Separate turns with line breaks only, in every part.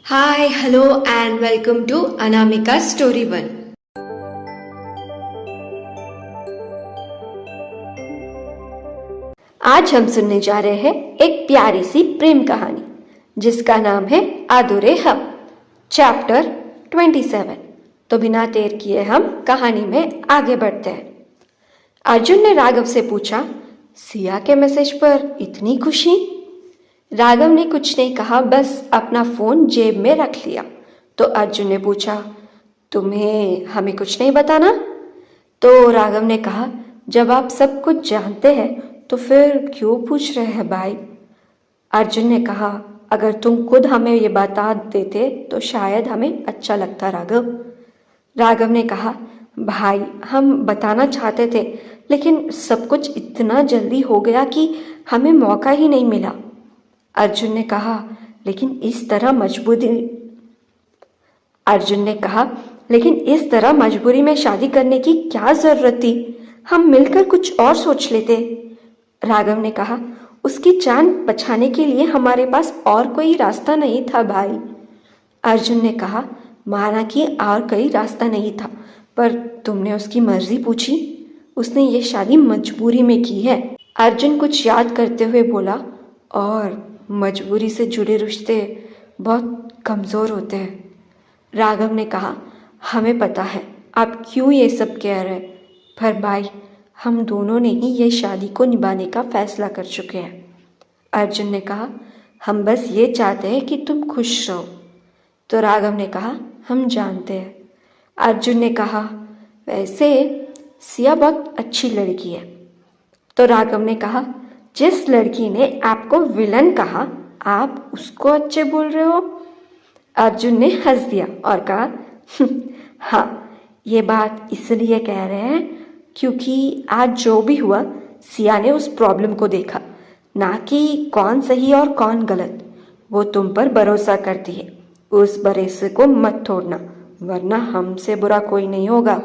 Hi, hello, and welcome to Anamika Story One. आज हम सुनने जा रहे हैं एक प्यारी सी प्रेम कहानी जिसका नाम है आदुरे हम, चैप्टर 27। तो बिना देर किए हम कहानी में आगे बढ़ते हैं। अर्जुन ने राघव से पूछा, सिया के मैसेज पर इतनी खुशी? राघव ने कुछ नहीं कहा, बस अपना फोन जेब में रख लिया। तो अर्जुन ने पूछा, तुम्हें हमें कुछ नहीं बताना? तो राघव ने कहा, जब आप सब कुछ जानते हैं तो फिर क्यों पूछ रहे हैं भाई? अर्जुन ने कहा, अगर तुम खुद हमें ये बता देते तो शायद हमें अच्छा लगता राघव। राघव ने कहा, भाई हम बताना चाहते थे लेकिन सब कुछ इतना जल्दी हो गया कि हमें मौका ही नहीं मिला। अर्जुन ने कहा, लेकिन इस तरह मजबूरी में शादी करने की क्या जरूरत थी? हम मिलकर कुछ और सोच लेते। राघव ने कहा, उसकी जान बचाने के लिए हमारे पास और कोई रास्ता नहीं था भाई। अर्जुन ने कहा, माना कि और कोई रास्ता नहीं था, पर तुमने उसकी मर्जी पूछी। उसने ये शादी मजबूरी में की है। अर्जुन कुछ याद करते हुए बोला, और मजबूरी से जुड़े रिश्ते बहुत कमज़ोर होते हैं। राघव ने कहा, हमें पता है आप क्यों ये सब कह रहे हैं, पर भाई हम दोनों ने ही ये शादी को निभाने का फैसला कर चुके हैं। अर्जुन ने कहा, हम बस ये चाहते हैं कि तुम खुश रहो। तो राघव ने कहा, हम जानते हैं। अर्जुन ने कहा, वैसे सिया बहुत अच्छी लड़की है। तो राघव ने कहा, जिस लड़की ने आपको विलन कहा आप उसको अच्छे बोल रहे हो? अर्जुन ने हंस दिया और कहा, हाँ, ये बात इसलिए कह रहे हैं क्योंकि आज जो भी हुआ सिया ने उस प्रॉब्लम को देखा, ना कि कौन सही और कौन गलत। वो तुम पर भरोसा करती है, उस भरोसे को मत तोड़ना वरना हमसे बुरा कोई नहीं होगा।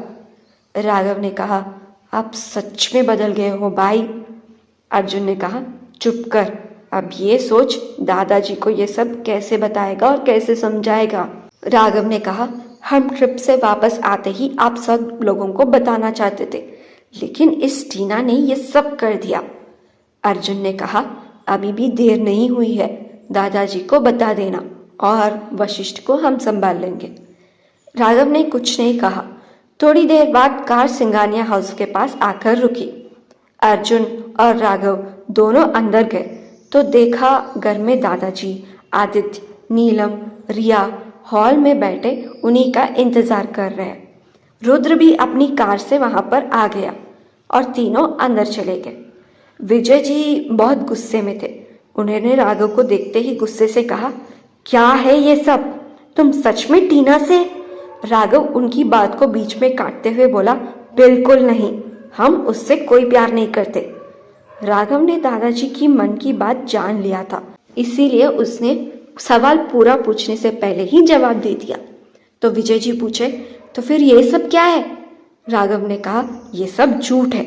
राघव ने कहा, आप सच में बदल गए हो भाई। अर्जुन ने कहा, चुप कर, अब ये सोच दादाजी को ये सब कैसे बताएगा और कैसे समझाएगा। राघव ने कहा, हम ट्रिप से वापस आते ही आप सब लोगों को बताना चाहते थे, लेकिन इस टीना ने ये सब कर दिया। अर्जुन ने कहा, अभी भी देर नहीं हुई है, दादाजी को बता देना और वशिष्ठ को हम संभाल लेंगे। राघव ने कुछ नहीं कहा। थोड़ी देर बाद कार सिंगानिया हाउस के पास आकर रुकी। अर्जुन और राघव दोनों अंदर गए तो देखा घर में दादाजी, आदित्य, नीलम, रिया हॉल में बैठे उन्हीं का इंतजार कर रहे हैं। रुद्र भी अपनी कार से वहां पर आ गया और तीनों अंदर चले गए। विजय जी बहुत गुस्से में थे। उन्होंने राघव को देखते ही गुस्से से कहा, क्या है ये सब? तुम सच में टीना से? राघव उनकी बात को बीच में काटते हुए बोला, बिल्कुल नहीं, हम उससे कोई प्यार नहीं करते। राघव ने दादाजी की मन की बात जान लिया था, इसीलिए उसने सवाल पूरा पूछने से पहले ही जवाब दे दिया। तो विजय जी पूछे, तो फिर ये सब क्या है? राघव ने कहा, ये सब झूठ है,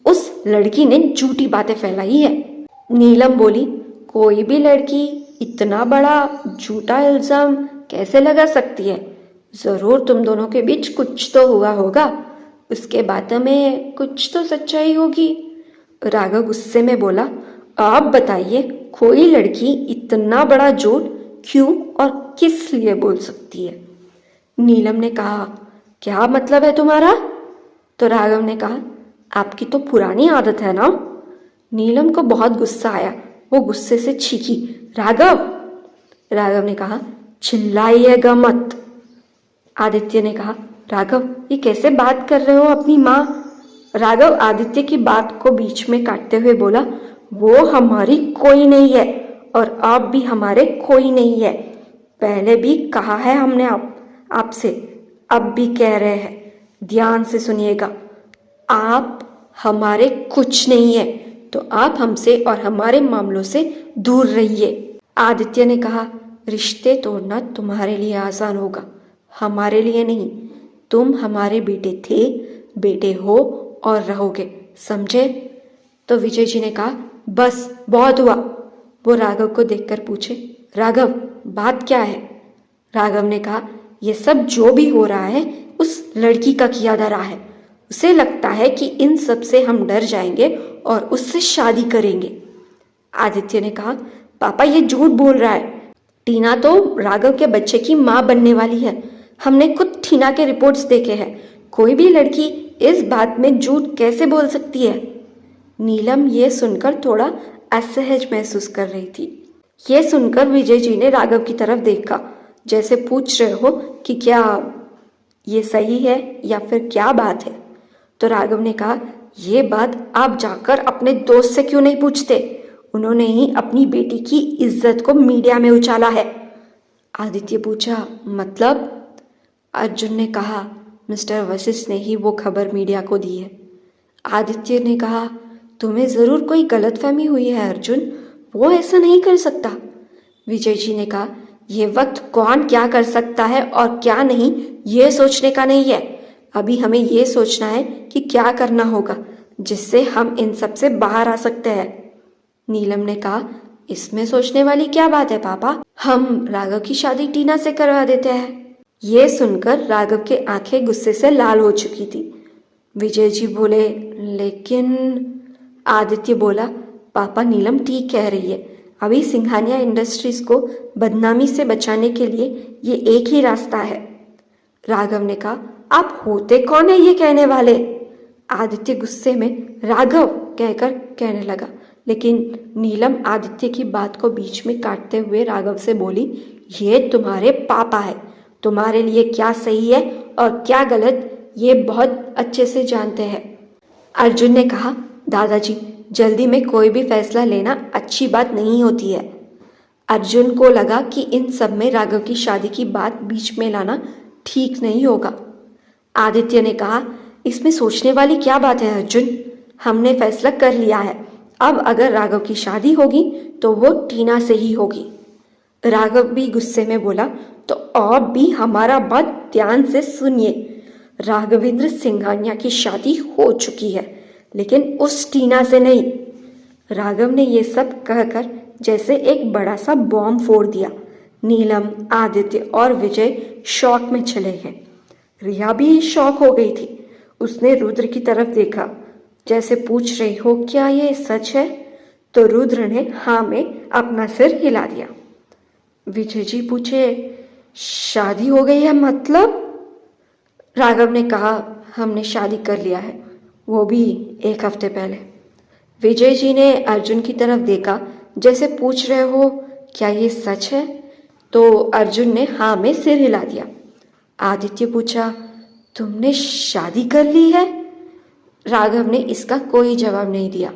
उस लड़की ने झूठी बातें फैलाई है। नीलम बोली, कोई भी लड़की इतना बड़ा झूठा इल्जाम कैसे लगा सकती है? जरूर तुम दोनों के बीच कुछ तो हुआ होगा, उसके बातों में कुछ तो सच्चाई होगी। राघव गुस्से में बोला, आप बताइए, कोई लड़की इतना बड़ा झूठ क्यों और किस लिए बोल सकती है? नीलम ने कहा, क्या मतलब है तुम्हारा? तो राघव ने कहा, आपकी तो पुरानी आदत है ना। नीलम को बहुत गुस्सा आया, वो गुस्से से चीखी, राघव। राघव ने कहा, चिल्लाइएगा मत। आदित्य ने कहा, राघव ये कैसे बात कर रहे हो अपनी माँ? राघव आदित्य की बात को बीच में काटते हुए बोला, वो हमारी कोई नहीं है और आप भी हमारे कोई नहीं है। पहले भी कहा है हमने आपसे, अब भी कह रहे हैं, ध्यान से सुनिएगा। आप हमारे कुछ नहीं है, तो आप हमसे और हमारे मामलों से दूर रहिए। आदित्य ने कहा, रिश्ते तोड़ना तुम्हारे लिए आसान होगा, हमारे लिए नहीं। तुम हमारे बेटे थे, बेटे हो और रहोगे, समझे? तो विजय जी ने कहा, बस बहुत हुआ। वो राघव को देखकर पूछे, राघव बात क्या है? राघव ने कहा, यह सब जो भी हो रहा है उस लड़की का किया धरा है। उसे लगता है कि इन सब से हम डर जाएंगे और उससे शादी करेंगे। आदित्य ने कहा, पापा ये झूठ बोल रहा है। टीना तो राघव के बच्चे की माँ बनने वाली है। हमने खुद टीना के रिपोर्ट्स देखे हैं। कोई भी लड़की इस बात में झूठ कैसे बोल सकती है? नीलम ये सुनकर थोड़ा असहज महसूस कर रही थी। ये सुनकर विजय जी ने राघव की तरफ देखा, जैसे पूछ रहे हो कि क्या ये सही है या फिर क्या बात है। तो राघव ने कहा, ये बात आप जाकर अपने दोस्त से क्यों नहीं पूछते? उन्होंने ही अपनी बेटी की इज्जत को मीडिया में उछाला है। आदित्य पूछा, मतलब? अर्जुन ने कहा, मिस्टर वशिष्ठ ने ही वो खबर मीडिया को दी है। आदित्य ने कहा, तुम्हें जरूर कोई गलतफहमी हुई है अर्जुन, वो ऐसा नहीं कर सकता। विजय जी ने कहा, यह वक्त कौन क्या कर सकता है और क्या नहीं ये सोचने का नहीं है। अभी हमें ये सोचना है कि क्या करना होगा जिससे हम इन सब से बाहर आ सकते हैं। नीलम ने कहा, इसमें सोचने वाली क्या बात है पापा, हम राघव की शादी टीना से करवा देते हैं। ये सुनकर राघव की आंखें गुस्से से लाल हो चुकी थी। विजय जी बोले, लेकिन आदित्य बोला, पापा नीलम ठीक कह रही है। अभी सिंघानिया इंडस्ट्रीज को बदनामी से बचाने के लिए ये एक ही रास्ता है। राघव ने कहा, आप होते कौन है ये कहने वाले? आदित्य गुस्से में राघव कहकर कहने लगा, लेकिन नीलम आदित्य की बात को बीच में काटते हुए राघव से बोली, ये तुम्हारे पापा है, तुम्हारे लिए क्या सही है और क्या गलत ये बहुत अच्छे से जानते हैं। अर्जुन ने कहा, दादाजी जल्दी में कोई भी फैसला लेना अच्छी बात नहीं होती है। अर्जुन को लगा कि इन सब में राघव की शादी की बात बीच में लाना ठीक नहीं होगा। आदित्य ने कहा, इसमें सोचने वाली क्या बात है अर्जुन, हमने फैसला कर लिया है। अब अगर राघव की शादी होगी तो वो टीना से ही होगी। राघव भी गुस्से में बोला, तो और भी हमारा बात ध्यान से सुनिए। राघवेंद्र सिंघानिया की शादी हो चुकी है, लेकिन उस टीना से नहीं। राघव ने ये सब कहकर जैसे एक बड़ा सा बॉम्ब फोड़ दिया। नीलम, आदित्य और विजय शॉक में चले गए। रिया भी शॉक हो गई थी। उसने रुद्र की तरफ देखा, जैसे पूछ रही हो, क्या ये सच है? तो रुद्र ने हाँ में अपना सिर हिला दिया। विजय जी पूछे, शादी हो गई है मतलब? राघव ने कहा, हमने शादी कर लिया है, वो भी 1 हफ्ते पहले। विजय जी ने अर्जुन की तरफ देखा, जैसे पूछ रहे हो, क्या ये सच है? तो अर्जुन ने हाँ में सिर हिला दिया। आदित्य पूछा, तुमने शादी कर ली है? राघव ने इसका कोई जवाब नहीं दिया।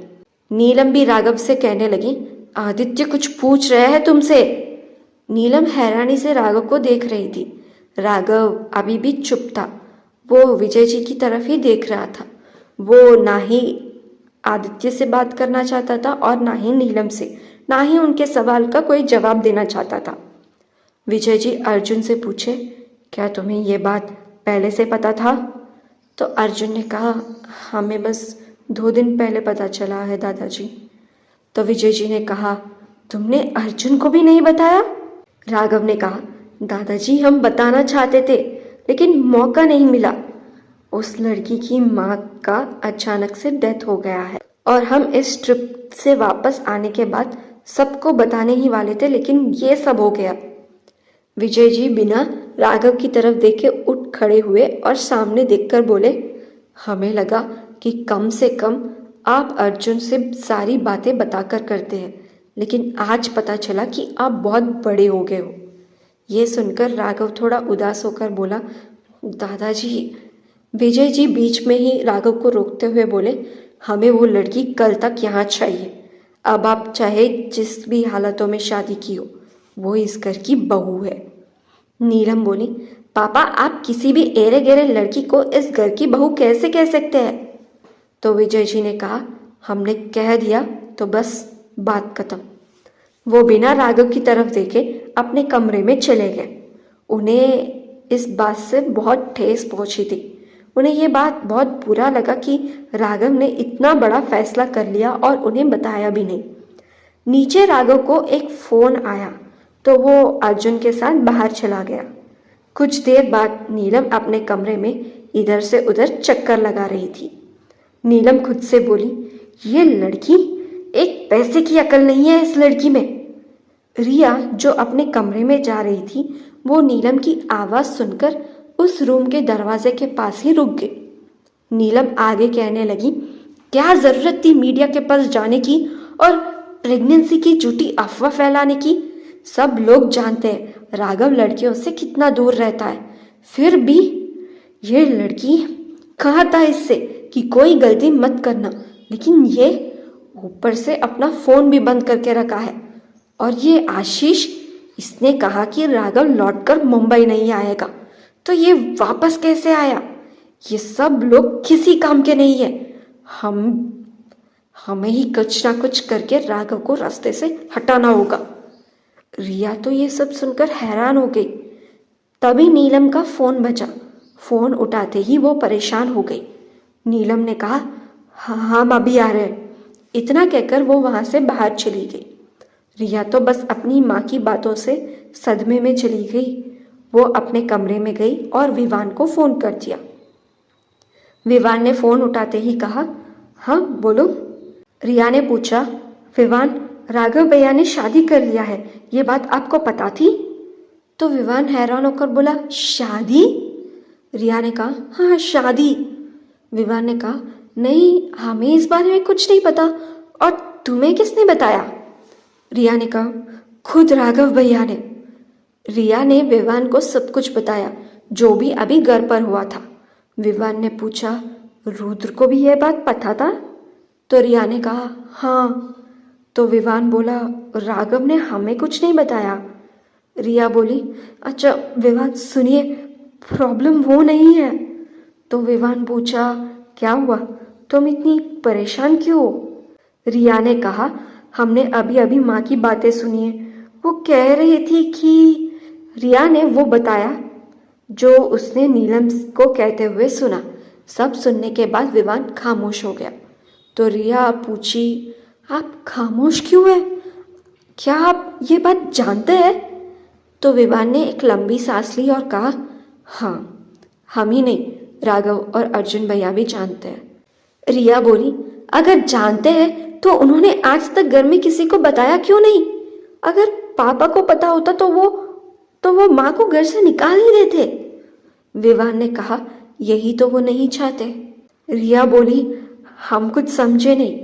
नीलम भी राघव से कहने लगी, आदित्य कुछ पूछ रहे हैं तुमसे। नीलम हैरानी से राघव को देख रही थी। राघव अभी भी चुप था। वो विजय जी की तरफ ही देख रहा था। वो ना ही आदित्य से बात करना चाहता था और ना ही नीलम से, ना ही उनके सवाल का कोई जवाब देना चाहता था। विजय जी अर्जुन से पूछे, क्या तुम्हें ये बात पहले से पता था? तो अर्जुन ने कहा, हमें बस 2 दिन पहले पता चला है दादाजी। तो विजय जी ने कहा, तुमने अर्जुन को भी नहीं बताया? राघव ने कहा, दादाजी हम बताना चाहते थे लेकिन मौका नहीं मिला। उस लड़की की माँ का अचानक से डेथ हो गया है और हम इस ट्रिप से वापस आने के बाद सबको बताने ही वाले थे, लेकिन ये सब हो गया। विजय जी बिना राघव की तरफ देखे उठ खड़े हुए और सामने देखकर बोले, हमें लगा कि कम से कम आप अर्जुन से सारी बातें बताकर करते हैं, लेकिन आज पता चला कि आप बहुत बड़े हो गए हो। ये सुनकर राघव थोड़ा उदास होकर बोला, दादाजी। विजय जी बीच में ही राघव को रोकते हुए बोले, हमें वो लड़की कल तक यहाँ चाहिए। अब आप चाहे जिस भी हालतों में शादी की हो, वो इस घर की बहू है। नीलम बोली, पापा आप किसी भी एरे गेरे लड़की को इस घर की बहू कैसे कह सकते हैं? तो विजय जी ने कहा, हमने कह दिया तो बस बात खत्म। वो बिना राघव की तरफ देखे अपने कमरे में चले गए। उन्हें इस बात से बहुत ठेस पहुंची थी। उन्हें ये बात बहुत बुरा लगा कि राघव ने इतना बड़ा फैसला कर लिया और उन्हें बताया भी नहीं। नीचे राघव को एक फोन आया। तो वो अर्जुन के साथ बाहर चला गया। कुछ देर बाद नीलम अपने कमरे में इधर से उधर चक्कर लगा रही थी। नीलम खुद से बोली, ये लड़की, एक पैसे की अकल नहीं है इस लड़की में। रिया जो अपने कमरे में जा रही थी, वो नीलम की आवाज़ सुनकर उस रूम के दरवाजे के पास ही रुक गई। नीलम आगे कहने लगी, क्या ज़रूरत थी मीडिया के पास जाने की और प्रेगनेंसी की झूठी अफवाह फैलाने की। सब लोग जानते हैं राघव लड़कियों से कितना दूर रहता है, फिर भी ये लड़की कहा था इससे कि कोई गलती मत करना, लेकिन ये ऊपर से अपना फ़ोन भी बंद करके रखा है। और ये आशीष, इसने कहा कि राघव लौटकर मुंबई नहीं आएगा, तो ये वापस कैसे आया। ये सब लोग किसी काम के नहीं है। हमें ही कुछ ना कुछ करके राघव को रास्ते से हटाना होगा। रिया तो ये सब सुनकर हैरान हो गई। तभी नीलम का फ़ोन बजा। फ़ोन उठाते ही वो परेशान हो गई। नीलम ने कहा, हाँ हम अभी आ रहे हैं। इतना कहकर वो वहाँ से बाहर चली गई। रिया तो बस अपनी माँ की बातों से सदमे में चली गई। वो अपने कमरे में गई और विवान को फ़ोन कर दिया। विवान ने फ़ोन उठाते ही कहा, हाँ बोलो। रिया ने पूछा, विवान, राघव भैया ने शादी कर लिया है, ये बात आपको पता थी? तो विवान हैरान होकर बोला, शादी? रिया ने कहा, हाँ शादी। विवान ने कहा, नहीं, हमें इस बारे में कुछ नहीं पता। और तुम्हें किसने बताया? रिया ने कहा, खुद राघव भैया ने। रिया ने विवान को सब कुछ बताया, जो भी अभी घर पर हुआ था। विवान ने पूछा, रुद्र को भी यह बात पता था? तो रिया ने कहा, हाँ। तो विवान बोला, राघव ने हमें कुछ नहीं बताया। रिया बोली, अच्छा विवान सुनिए, प्रॉब्लम वो नहीं है। तो विवान पूछा, क्या हुआ, तुम इतनी परेशान क्यों हो? रिया ने कहा, हमने अभी अभी माँ की बातें सुनी है। वो कह रही थी कि रिया ने वो बताया जो उसने नीलम को कहते हुए सुना। सब सुनने के बाद विवान खामोश हो गया। तो रिया पूछी, आप खामोश क्यों हैं? क्या आप ये बात जानते हैं? तो विवान ने एक लंबी सांस ली और कहा, हाँ, हम ही नहीं, राघव और अर्जुन भैया भी जानते हैं। रिया बोली, अगर जानते हैं तो उन्होंने आज तक घर में किसी को बताया क्यों नहीं? अगर पापा को पता होता तो वो माँ को घर से निकाल ही देते। विवान ने कहा, यही तो वो नहीं चाहते। रिया बोली, हम कुछ समझे नहीं।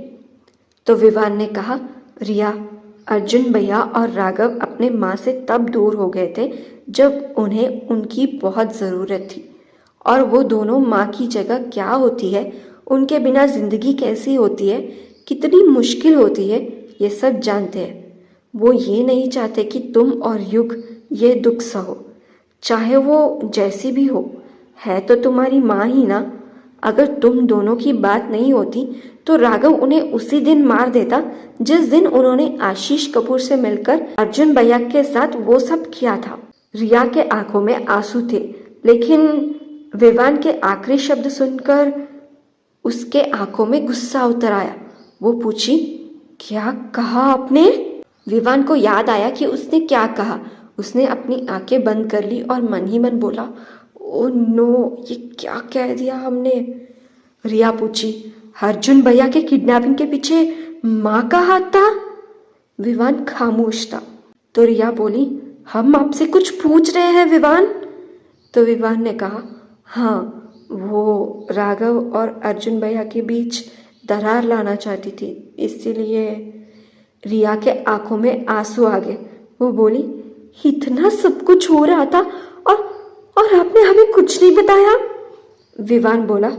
तो विवान ने कहा, रिया, अर्जुन भैया और राघव अपने माँ से तब दूर हो गए थे जब उन्हें उनकी बहुत ज़रूरत थी। और वो दोनों माँ की जगह क्या होती है, उनके बिना ज़िंदगी कैसी होती है, कितनी मुश्किल होती है, ये सब जानते हैं। वो ये नहीं चाहते कि तुम और युग ये दुख सहो, चाहे वो जैसी भी हो। है तो तुम्हारी माँ ही ना। अगर तुम दोनों की बात नहीं होती तो राघव उन्हें उसी दिन मार देता जिस दिन उन्होंने आशीष कपूर से मिलकर अर्जुन भैया के साथ वो सब किया था। रिया के आंखों में आंसू थे, लेकिन विवान के आखिरी शब्द सुनकर उसके आंखों में गुस्सा उतर आया। वो पूछी, क्या कहा आपने? विवान को याद आया कि उसने क्या कहा। उसने अपनी आंखें बंद कर ली और मन ही मन बोला, ओ नो, ये क्या कह दिया हमने। रिया पूछी, अर्जुन भैया के किडनैपिंग के पीछे माँ का हाथ था? विवान खामोश था। तो रिया बोली, हम आपसे कुछ पूछ रहे हैं विवान। तो विवान ने कहा, हाँ, वो राघव और अर्जुन भैया के बीच दरार लाना चाहती थी, इसीलिए। रिया के आंखों में आंसू आ गए। वो बोली, इतना सब कुछ हो रहा था और आपने हमें कुछ नहीं बताया? विवान बोला,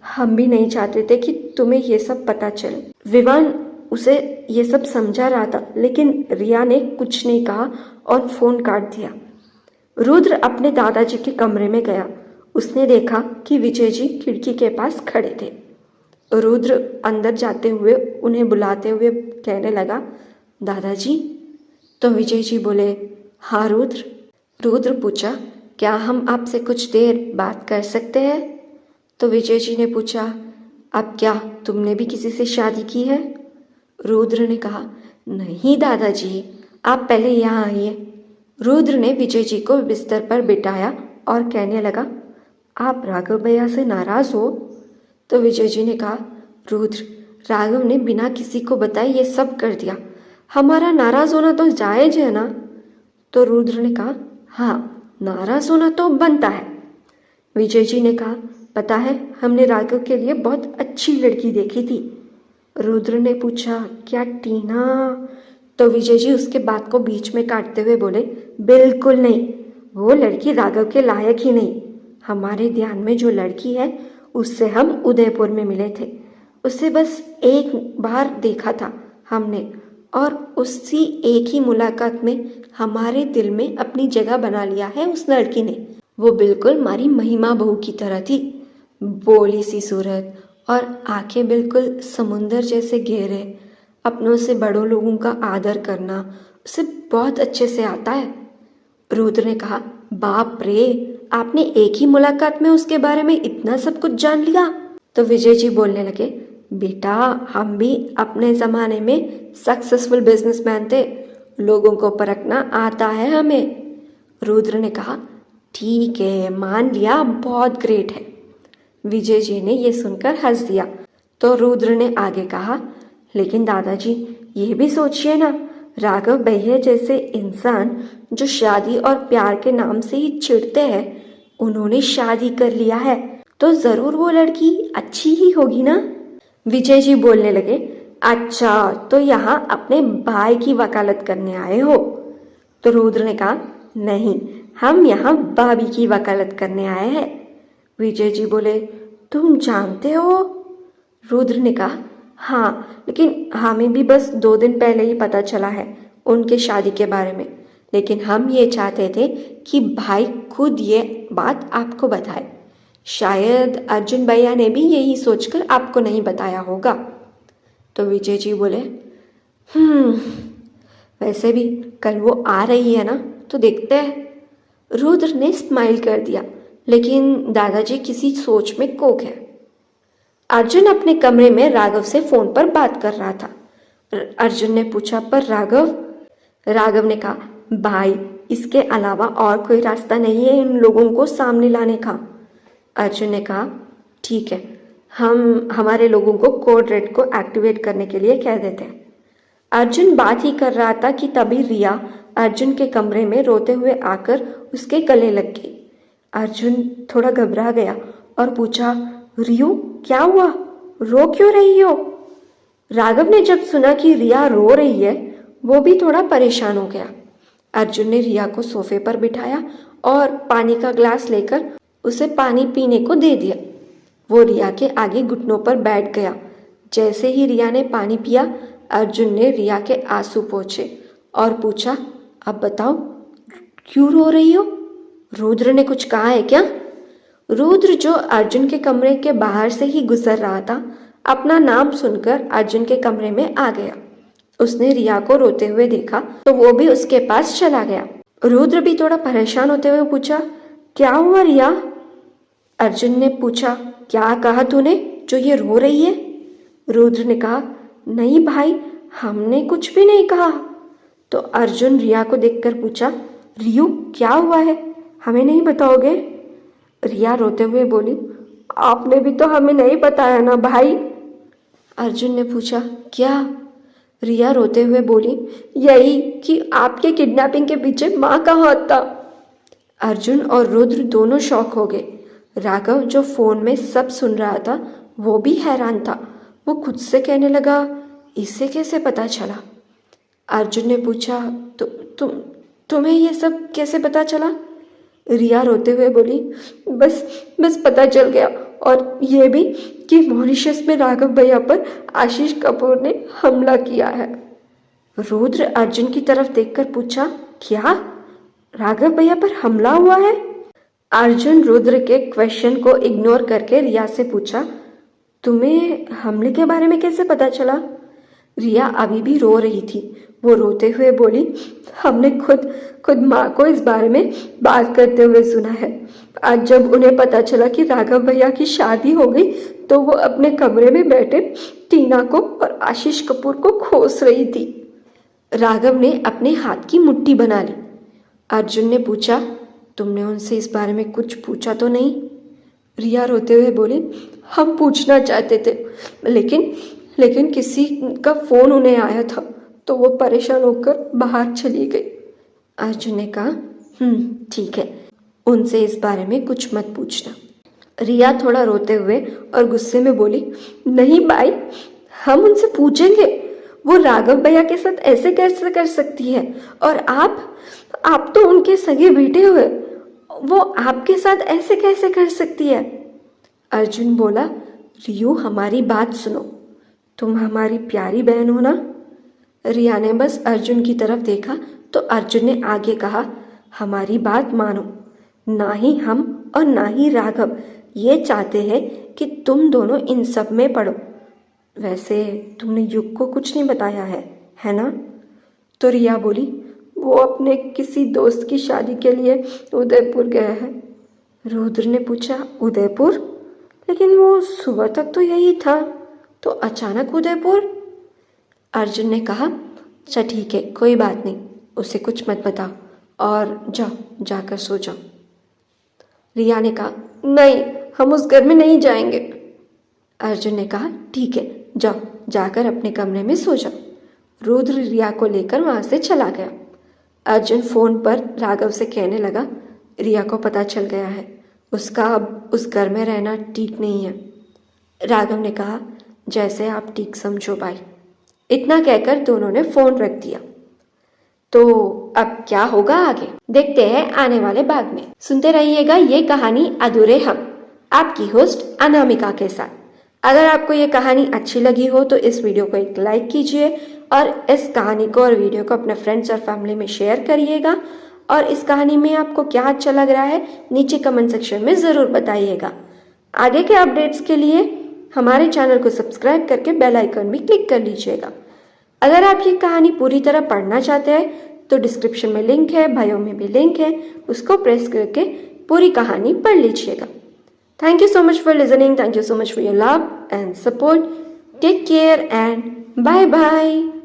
हम भी नहीं चाहते थे कि तुम्हें ये सब पता चले। विवान उसे ये सब समझा रहा था, लेकिन रिया ने कुछ नहीं कहा और फ़ोन काट दिया। रुद्र अपने दादाजी के कमरे में गया। उसने देखा कि विजय जी खिड़की के पास खड़े थे। रुद्र अंदर जाते हुए उन्हें बुलाते हुए कहने लगा, दादाजी। तो विजय जी बोले, हाँ रुद्र। रुद्र पूछा, क्या हम आपसे कुछ देर बात कर सकते हैं? तो विजय जी ने पूछा, अब क्या तुमने भी किसी से शादी की है? रुद्र ने कहा, नहीं दादाजी, आप पहले यहाँ आइए। रुद्र ने विजय जी को बिस्तर पर बिठाया और कहने लगा, आप राघव भैया से नाराज हो? तो विजय जी ने कहा, रुद्र, राघव ने बिना किसी को बताए ये सब कर दिया, हमारा नाराज होना तो जायज है ना? तो रुद्र ने कहा, हाँ, नाराज होना तो बनता है। विजय जी ने कहा, पता है, हमने राघव के लिए बहुत अच्छी लड़की देखी थी। रुद्र ने पूछा, क्या टीना? तो विजय जी उसके बात को बीच में काटते हुए बोले, बिल्कुल नहीं, वो लड़की राघव के लायक ही नहीं। हमारे ध्यान में जो लड़की है उससे हम उदयपुर में मिले थे, उसे बस एक बार देखा था हमने, और उसी एक ही मुलाकात में हमारे दिल में अपनी जगह बना लिया है उस लड़की ने। वो बिल्कुल हमारी महिमा बहू की तरह थी, बोली सी सूरत और आंखें बिल्कुल समुंदर जैसे गहरे। अपनों से बड़ों लोगों का आदर करना उसे बहुत अच्छे से आता है। रुद्र ने कहा, बाप रे, आपने एक ही मुलाकात में उसके बारे में इतना सब कुछ जान लिया? तो विजय जी बोलने लगे, बेटा, हम भी अपने ज़माने में सक्सेसफुल बिजनेसमैन थे, लोगों को परखना आता है हमें। रुद्र ने कहा, ठीक है, मान लिया, बहुत ग्रेट है। विजय जी ने ये सुनकर हंस दिया। तो रुद्र ने आगे कहा, लेकिन दादाजी, ये भी सोचिए ना, राघव भैया जैसे इंसान जो शादी और प्यार के नाम से ही चिढ़ते हैं, उन्होंने शादी कर लिया है, तो जरूर वो लड़की अच्छी ही होगी ना? विजय जी बोलने लगे, अच्छा, तो यहाँ अपने भाई की वकालत करने आए हो? तो रुद्र ने कहा, नहीं, हम यहाँ भाभी की वकालत करने आए हैं। विजय जी बोले, तुम जानते हो? रुद्र ने कहा, हाँ, लेकिन हमें भी बस 2 दिन पहले ही पता चला है उनके शादी के बारे में, लेकिन हम ये चाहते थे कि भाई खुद ये बात आपको बताए। शायद अर्जुन भैया ने भी यही सोचकर आपको नहीं बताया होगा। तो विजय जी बोले, वैसे भी कल वो आ रही है ना, तो देखते हैं। रुद्र ने स्माइल कर दिया, लेकिन दादाजी किसी सोच में खो गए। अर्जुन अपने कमरे में राघव से फोन पर बात कर रहा था। अर्जुन ने पूछा, पर राघव? राघव ने कहा, भाई, इसके अलावा और कोई रास्ता नहीं है इन लोगों को सामने लाने का। अर्जुन ने कहा, ठीक है, हम हमारे लोगों को कोड रेड को एक्टिवेट करने के लिए कह देते हैं। अर्जुन बात ही कर रहा था कि तभी रिया अर्जुन के कमरे में रोते हुए आकर उसके गले लग गई। अर्जुन थोड़ा घबरा गया और पूछा, रियू, क्या हुआ? रो क्यों रही हो? राघव ने जब सुना कि रिया रो रही है, वो भी थोड़ा परेशान हो गया। अर्जुन ने रिया को सोफे पर बिठाया और पानी का ग्लास लेकर उसे पानी पीने को दे दिया। वो रिया के आगे घुटनों पर बैठ गया। जैसे ही रिया ने पानी पिया, अर्जुन ने रिया के आंसू पोंछे और पूछा, अब बताओ, क्यों रो रही हो? रुद्र ने कुछ कहा है क्या? रुद्र, जो अर्जुन के कमरे के बाहर से ही गुजर रहा था, अपना नाम सुनकर अर्जुन के कमरे में आ गया। उसने रिया को रोते हुए देखा तो वो भी उसके पास चला गया। रुद्र भी थोड़ा परेशान होते हुए पूछा, क्या हुआ रिया? अर्जुन ने पूछा, क्या कहा तूने जो ये रो रही है? रुद्र ने कहा, नहीं भाई, हमने कुछ भी नहीं कहा। तो अर्जुन रिया को देखकर पूछा, रियू, क्या हुआ है, हमें नहीं बताओगे? रिया रोते हुए बोली, आपने भी तो हमें नहीं बताया ना भाई। अर्जुन ने पूछा, क्या? रिया रोते हुए बोली, यही कि आपके किडनैपिंग के पीछे माँ का हाथ था। अर्जुन और रुद्र दोनों शॉक हो गए। राघव, जो फोन में सब सुन रहा था, वो भी हैरान था। वो खुद से कहने लगा, इसे कैसे पता चला? अर्जुन ने पूछा, तुम्हें ये सब कैसे पता चला? रिया रोते हुए बोली, बस पता चल गया, और ये भी कि मॉरिशस में राघव भैया पर आशीष कपूर ने हमला किया है। रुद्र अर्जुन की तरफ देखकर पूछा, क्या राघव भैया पर हमला हुआ है? अर्जुन रुद्र के क्वेश्चन को इग्नोर करके रिया से पूछा, तुम्हें हमले के बारे में कैसे पता चला? रिया अभी भी रो रही थी। वो रोते हुए बोली, हमने खुद माँ को इस बारे में बात करते हुए सुना है। आज जब उन्हें पता चला कि राघव भैया की शादी हो गई, तो वो अपने कमरे में बैठे टीना को और आशीष कपूर को खोस रही थी। राघव ने अपने हाथ की मुट्ठी बना ली। अर्जुन ने पूछा, तुमने उनसे इस बारे में कुछ पूछा तो नहीं? रिया रोते हुए बोली, हम पूछना चाहते थे, लेकिन किसी का फ़ोन उन्हें आया था तो वो परेशान होकर बाहर चली गई। अर्जुन ने कहा, ठीक है, उनसे इस बारे में कुछ मत पूछना। रिया थोड़ा रोते हुए और गुस्से में बोली, नहीं भाई, हम उनसे पूछेंगे, वो राघव भैया के साथ ऐसे कैसे कर सकती है? और आप तो उनके सगे बेटे हुए, वो आपके साथ ऐसे कैसे कर सकती है? अर्जुन बोला, रियू हमारी बात सुनो, तुम हमारी प्यारी बहन हो ना? रिया ने बस अर्जुन की तरफ देखा तो अर्जुन ने आगे कहा, हमारी बात मानो, ना ही हम और ना ही राघव ये चाहते हैं कि तुम दोनों इन सब में पड़ो। वैसे तुमने युग को कुछ नहीं बताया है ना? तो रिया बोली, वो अपने किसी दोस्त की शादी के लिए उदयपुर गया है। रुद्र ने पूछा, उदयपुर? लेकिन वो सुबह तक तो यही था, तो अचानक उदयपुर? अर्जुन ने कहा, अच्छा ठीक है, कोई बात नहीं, उसे कुछ मत बताओ और जाओ, जाकर सो जाओ। रिया ने कहा, नहीं, हम उस घर में नहीं जाएंगे। अर्जुन ने कहा, ठीक है, जाओ, जाकर अपने कमरे में सो जाओ। रुद्र रिया को लेकर वहां से चला गया। अर्जुन फोन पर राघव से कहने लगा, रिया को पता चल गया है, उसका अब उस घर में रहना ठीक नहीं है। राघव ने कहा, जैसे आप ठीक समझो भाई। इतना कहकर दोनों ने फोन रख दिया। तो अब क्या होगा आगे, देखते हैं आने वाले भाग में। सुनते रहिएगा ये कहानी अधूरे हम, आपकी होस्ट अनामिका के साथ। अगर आपको ये कहानी अच्छी लगी हो तो इस वीडियो को एक लाइक कीजिए और इस कहानी को और वीडियो को अपने फ्रेंड्स और फैमिली में शेयर करिएगा। और इस कहानी में आपको क्या अच्छा लग रहा है नीचे कमेंट सेक्शन में ज़रूर बताइएगा। आगे के अपडेट्स के लिए हमारे चैनल को सब्सक्राइब करके बेल आइकन भी क्लिक कर लीजिएगा। अगर आप ये कहानी पूरी तरह पढ़ना चाहते हैं तो डिस्क्रिप्शन में लिंक है, बायो में भी लिंक है, उसको प्रेस करके पूरी कहानी पढ़ लीजिएगा। Thank you so much for listening. Thank you so much for your love and support. Take care and bye bye.